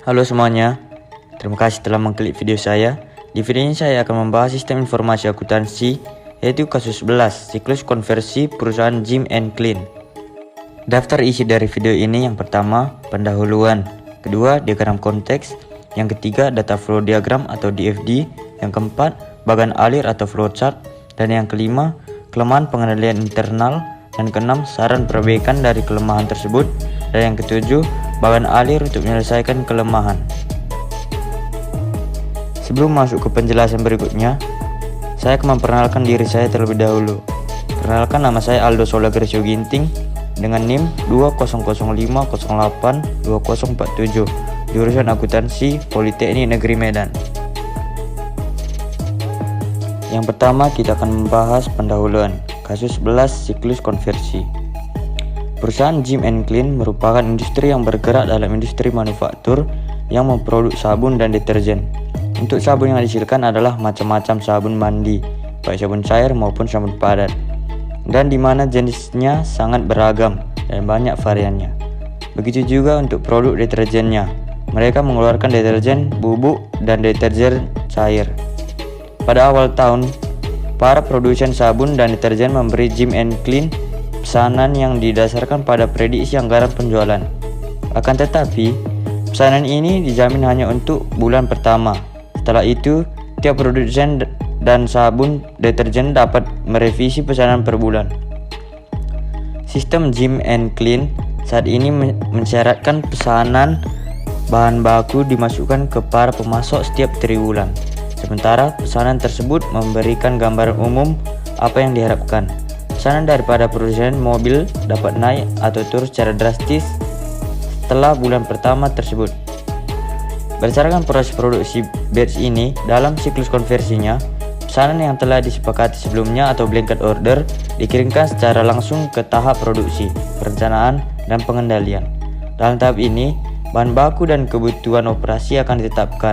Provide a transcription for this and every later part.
Halo semuanya, terima kasih telah mengklik video saya. Di video ini saya akan membahas sistem informasi akuntansi, yaitu kasus 11, siklus konversi perusahaan Jim & Clean. Daftar isi dari video ini: yang pertama, pendahuluan; kedua, diagram konteks; yang ketiga, data flow diagram atau DFD; yang keempat, bagan alir atau flowchart; dan yang kelima, kelemahan pengendalian internal; dan keenam, saran perbaikan dari kelemahan tersebut; dan yang ketujuh, bagan alir untuk menyelesaikan kelemahan. Sebelum masuk ke penjelasan berikutnya, saya akan memperkenalkan diri saya terlebih dahulu. Perkenalkan, nama saya Aldo Solagresio Ginting dengan NIM 2005082047, jurusan akuntansi Politeknik Negeri Medan. Yang pertama, kita akan membahas pendahuluan, kasus 11, siklus konversi. Perusahaan Jim & Clean merupakan industri yang bergerak dalam industri manufaktur yang memproduksi sabun dan deterjen. Untuk sabun yang dihasilkan adalah macam-macam sabun mandi, baik sabun cair maupun sabun padat, dan di mana jenisnya sangat beragam dan banyak variannya. Begitu juga untuk produk deterjennya. Mereka mengeluarkan deterjen bubuk dan deterjen cair. Pada awal tahun, para produsen sabun dan deterjen memberi Jim & Clean pesanan yang didasarkan pada prediksi anggaran penjualan. Akan tetapi, pesanan ini dijamin hanya untuk bulan pertama. Setelah itu, tiap produsen dan sabun deterjen dapat merevisi pesanan per bulan. Sistem Jim & Clean saat ini mensyaratkan pesanan bahan baku dimasukkan ke para pemasok setiap triwulan. Sementara pesanan tersebut memberikan gambaran umum apa yang diharapkan. Pesanan daripada produsen mobil dapat naik atau turun secara drastis setelah bulan pertama tersebut. Berdasarkan proses produksi batch ini, dalam siklus konversinya, pesanan yang telah disepakati sebelumnya atau blanket order dikirimkan secara langsung ke tahap produksi, perencanaan, dan pengendalian. Dalam tahap ini, bahan baku dan kebutuhan operasi akan ditetapkan.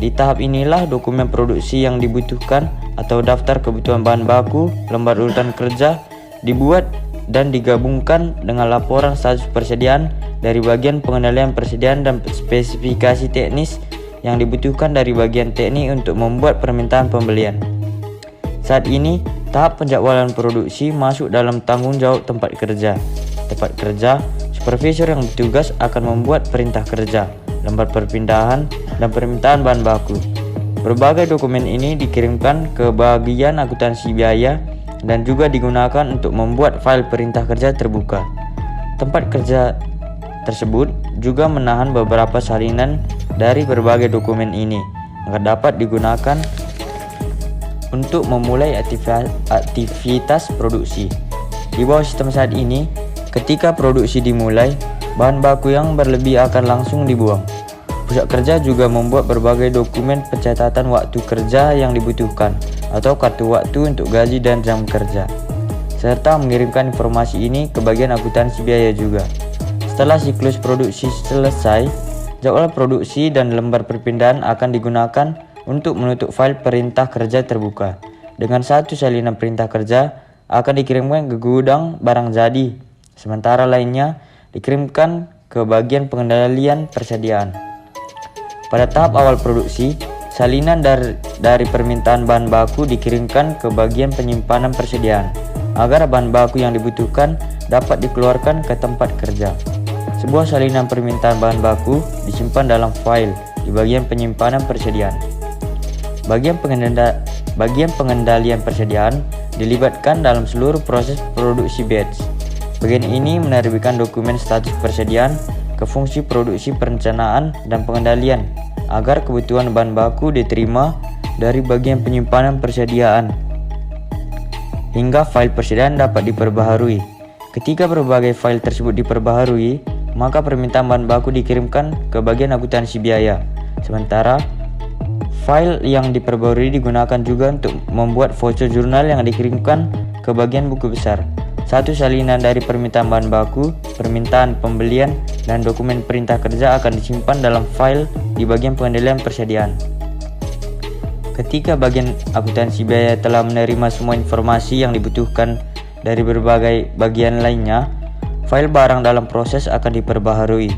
Di tahap inilah dokumen produksi yang dibutuhkan atau daftar kebutuhan bahan baku, lembar urutan kerja dibuat dan digabungkan dengan laporan status persediaan dari bagian pengendalian persediaan dan spesifikasi teknis yang dibutuhkan dari bagian teknik untuk membuat permintaan pembelian. Saat ini, tahap penjadwalan produksi masuk dalam tanggung jawab tempat kerja. Tempat kerja, supervisor yang bertugas akan membuat perintah kerja, lembar perpindahan, dan permintaan bahan baku. Berbagai dokumen ini dikirimkan ke bagian akuntansi biaya dan juga digunakan untuk membuat file perintah kerja terbuka. Tempat kerja tersebut juga menahan beberapa salinan dari berbagai dokumen ini agar dapat digunakan untuk memulai aktivitas produksi. Di bawah sistem saat ini, ketika produksi dimulai, bahan baku yang berlebih akan langsung dibuang. Pusat kerja juga membuat berbagai dokumen pencatatan waktu kerja yang dibutuhkan atau kartu waktu untuk gaji dan jam kerja, serta mengirimkan informasi ini ke bagian akuntansi biaya juga. Setelah siklus produksi selesai, jadwal produksi dan lembar perpindahan akan digunakan untuk menutup file perintah kerja terbuka. Dengan satu salinan perintah kerja akan dikirimkan ke gudang barang jadi, sementara lainnya dikirimkan ke bagian pengendalian persediaan. Pada tahap awal produksi, salinan dari permintaan bahan baku dikirimkan ke bagian penyimpanan persediaan agar bahan baku yang dibutuhkan dapat dikeluarkan ke tempat kerja. Sebuah salinan permintaan bahan baku disimpan dalam file di bagian penyimpanan persediaan. Bagian pengendalian persediaan dilibatkan dalam seluruh proses produksi batch. Bagian ini menerbitkan dokumen status persediaan ke fungsi produksi, perencanaan, dan pengendalian agar kebutuhan bahan baku diterima dari bagian penyimpanan persediaan hingga file persediaan dapat diperbaharui. Ketika berbagai file tersebut diperbaharui, maka permintaan bahan baku dikirimkan ke bagian akuntansi biaya. Sementara file yang diperbarui digunakan juga untuk membuat voucher jurnal yang dikirimkan ke bagian buku besar. Satu salinan dari permintaan bahan baku, permintaan pembelian, dan dokumen perintah kerja akan disimpan dalam file di bagian pengendalian persediaan. Ketika bagian akuntansi biaya telah menerima semua informasi yang dibutuhkan dari berbagai bagian lainnya, file barang dalam proses akan diperbaharui.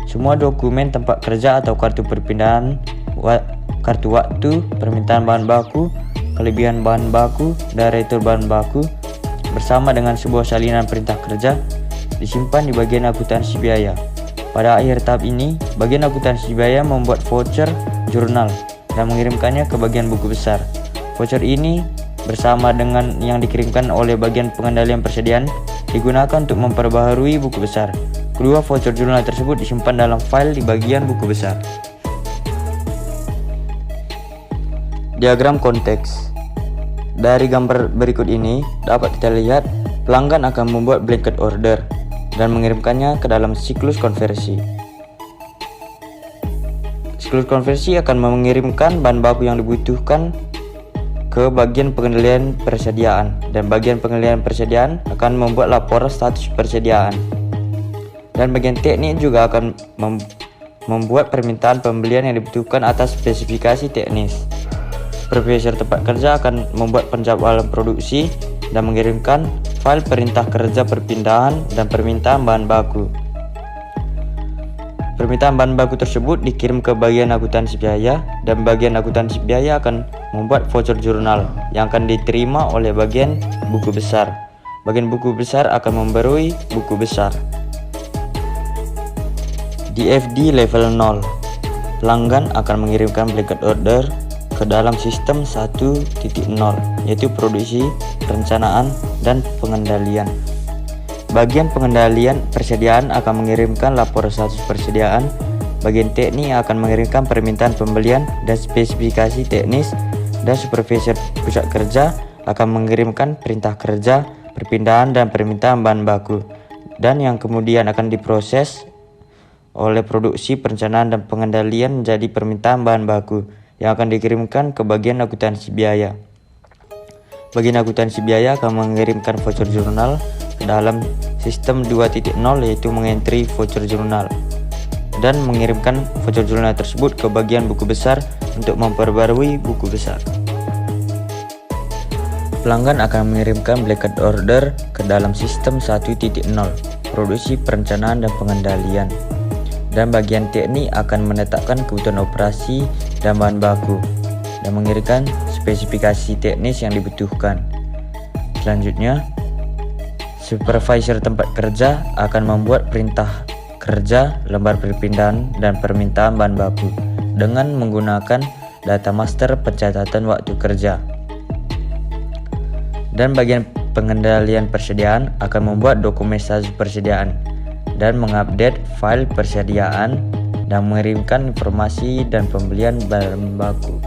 Semua dokumen tempat kerja atau kartu perpindahan, kartu waktu, permintaan bahan baku, kelebihan bahan baku, dan retur bahan baku bersama dengan sebuah salinan perintah kerja disimpan di bagian akuntansi biaya. Pada akhir tahap ini, bagian akuntansi biaya membuat voucher jurnal dan mengirimkannya ke bagian buku besar. Voucher ini bersama dengan yang dikirimkan oleh bagian pengendalian persediaan digunakan untuk memperbaharui buku besar. Kedua voucher jurnal tersebut disimpan dalam file di bagian buku besar. Diagram konteks. Dari gambar berikut ini dapat kita lihat pelanggan akan membuat blanket order dan mengirimkannya ke dalam siklus konversi. Siklus konversi akan mengirimkan bahan baku yang dibutuhkan ke bagian pengendalian persediaan, dan bagian pengendalian persediaan akan membuat laporan status persediaan, dan bagian teknik juga akan membuat permintaan pembelian yang dibutuhkan atas spesifikasi teknis. Supervisor tempat kerja akan membuat penjadwalan produksi dan mengirimkan file perintah kerja perpindahan dan permintaan bahan baku. Permintaan bahan baku tersebut dikirim ke bagian akuntansi biaya, dan bagian akuntansi biaya akan membuat voucher jurnal yang akan diterima oleh bagian buku besar. Bagian buku besar akan membarui buku besar. DFD level 0. Pelanggan akan mengirimkan blanket order ke dalam sistem 1.0, yaitu produksi, perencanaan, dan pengendalian. Bagian pengendalian persediaan akan mengirimkan laporan status persediaan. Bagian teknik akan mengirimkan permintaan pembelian dan spesifikasi teknis, dan supervisor pusat kerja akan mengirimkan perintah kerja, perpindahan, dan permintaan bahan baku, dan yang kemudian akan diproses oleh produksi, perencanaan, dan pengendalian menjadi permintaan bahan baku yang akan dikirimkan ke bagian akuntansi biaya. Bagian akuntansi biaya akan mengirimkan voucher jurnal ke dalam sistem 2.0, yaitu mengentry voucher jurnal dan mengirimkan voucher jurnal tersebut ke bagian buku besar untuk memperbarui buku besar. Pelanggan akan mengirimkan blanket order ke dalam sistem 1.0, produksi, perencanaan, dan pengendalian, dan bagian teknik akan menetapkan kebutuhan operasi dan bahan baku dan mengirimkan spesifikasi teknis yang dibutuhkan. Selanjutnya, supervisor tempat kerja akan membuat perintah kerja, lembar perpindahan, dan permintaan bahan baku dengan menggunakan data master pencatatan waktu kerja. Dan bagian pengendalian persediaan akan membuat dokumen status persediaan dan mengupdate file persediaan dan mengirimkan informasi dan pembelian bahan baku.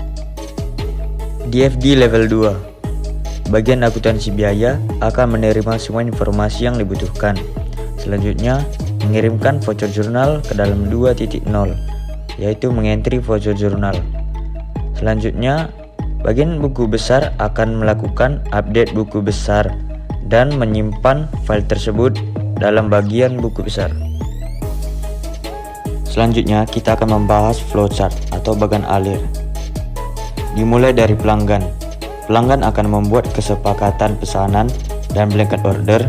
DFD level 2. Bagian akuntansi biaya akan menerima semua informasi yang dibutuhkan. Selanjutnya, mengirimkan voucher jurnal ke dalam 2.0, yaitu mengentry voucher jurnal. Selanjutnya, bagian buku besar akan melakukan update buku besar dan menyimpan file tersebut dalam bagian buku besar. Selanjutnya, kita akan membahas flowchart atau bagan alir. Dimulai dari pelanggan. Pelanggan akan membuat kesepakatan pesanan dan blanket order.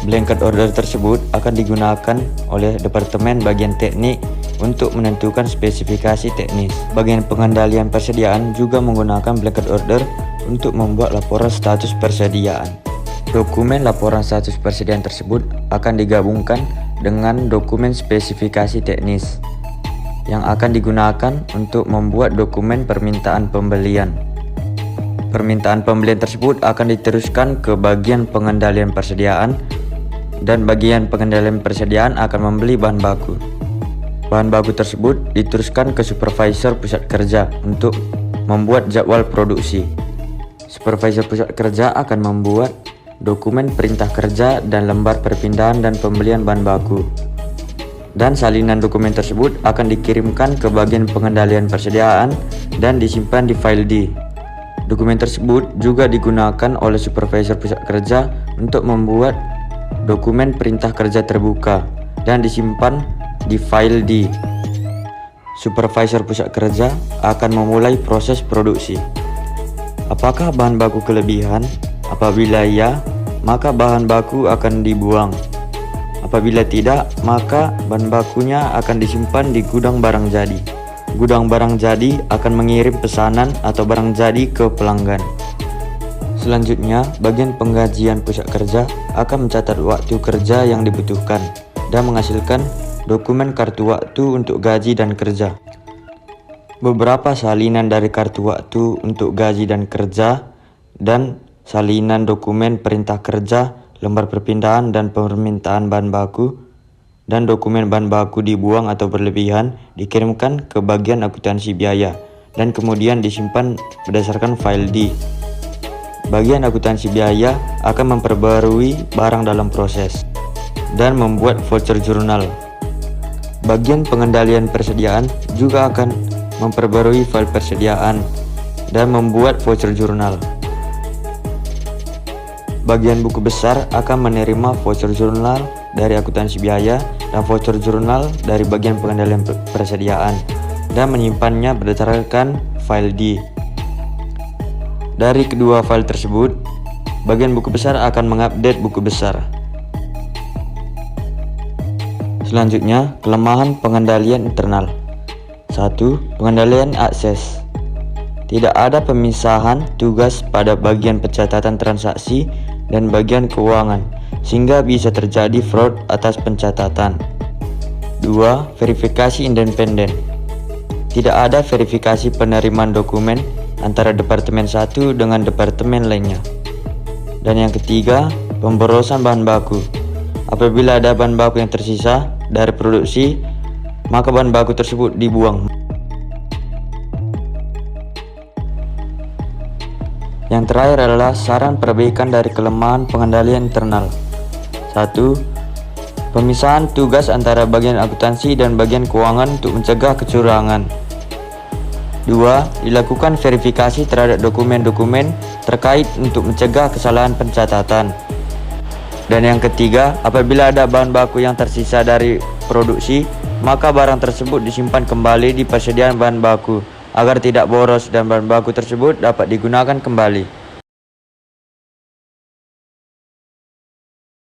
Blanket order tersebut akan digunakan oleh departemen bagian teknik untuk menentukan spesifikasi teknis. Bagian pengendalian persediaan juga menggunakan blanket order untuk membuat laporan status persediaan. Dokumen laporan status persediaan tersebut akan digabungkan dengan dokumen spesifikasi teknis yang akan digunakan untuk membuat dokumen permintaan pembelian. Permintaan pembelian tersebut akan diteruskan ke bagian pengendalian persediaan, dan bagian pengendalian persediaan akan membeli bahan baku. Bahan baku tersebut diteruskan ke supervisor pusat kerja untuk membuat jadwal produksi. Supervisor pusat kerja akan membuat dokumen perintah kerja dan lembar perpindahan dan pembelian bahan baku. Dan salinan dokumen tersebut akan dikirimkan ke bagian pengendalian persediaan dan disimpan di file D. Dokumen tersebut juga digunakan oleh supervisor pusat kerja untuk membuat dokumen perintah kerja terbuka dan disimpan di file D. Supervisor pusat kerja akan memulai proses produksi. Apakah bahan baku kelebihan? Apabila ya, maka bahan baku akan dibuang. Apabila tidak, maka bahan bakunya akan disimpan di gudang barang jadi. Gudang barang jadi akan mengirim pesanan atau barang jadi ke pelanggan. Selanjutnya, bagian penggajian pusat kerja akan mencatat waktu kerja yang dibutuhkan dan menghasilkan dokumen kartu waktu untuk gaji dan kerja. Beberapa salinan dari kartu waktu untuk gaji dan kerja dan salinan dokumen perintah kerja, lembar perpindahan dan permintaan bahan baku, dan dokumen bahan baku dibuang atau berlebihan dikirimkan ke bagian akuntansi biaya dan kemudian disimpan berdasarkan file D. Bagian akuntansi biaya akan memperbarui barang dalam proses dan membuat voucher jurnal. Bagian pengendalian persediaan juga akan memperbarui file persediaan dan membuat voucher jurnal. Bagian buku besar akan menerima voucher jurnal dari akuntansi biaya dan voucher jurnal dari bagian pengendalian persediaan dan menyimpannya berdasarkan file D. Dari kedua file tersebut, bagian buku besar akan mengupdate buku besar. Selanjutnya, kelemahan pengendalian internal. 1. Pengendalian akses. Tidak ada pemisahan tugas pada bagian pencatatan transaksi dan bagian keuangan, sehingga bisa terjadi fraud atas pencatatan. 2. Verifikasi independen. Tidak ada verifikasi penerimaan dokumen antara departemen satu dengan departemen lainnya. Dan yang ketiga, pemborosan bahan baku. Apabila ada bahan baku yang tersisa dari produksi, maka bahan baku tersebut dibuang. Yang terakhir adalah saran perbaikan dari kelemahan pengendalian internal. 1. Pemisahan tugas antara bagian akuntansi dan bagian keuangan untuk mencegah kecurangan. 2. Dilakukan verifikasi terhadap dokumen-dokumen terkait untuk mencegah kesalahan pencatatan. Dan yang ketiga, apabila ada bahan baku yang tersisa dari produksi, maka barang tersebut disimpan kembali di persediaan bahan baku agar tidak boros dan bahan baku tersebut dapat digunakan kembali.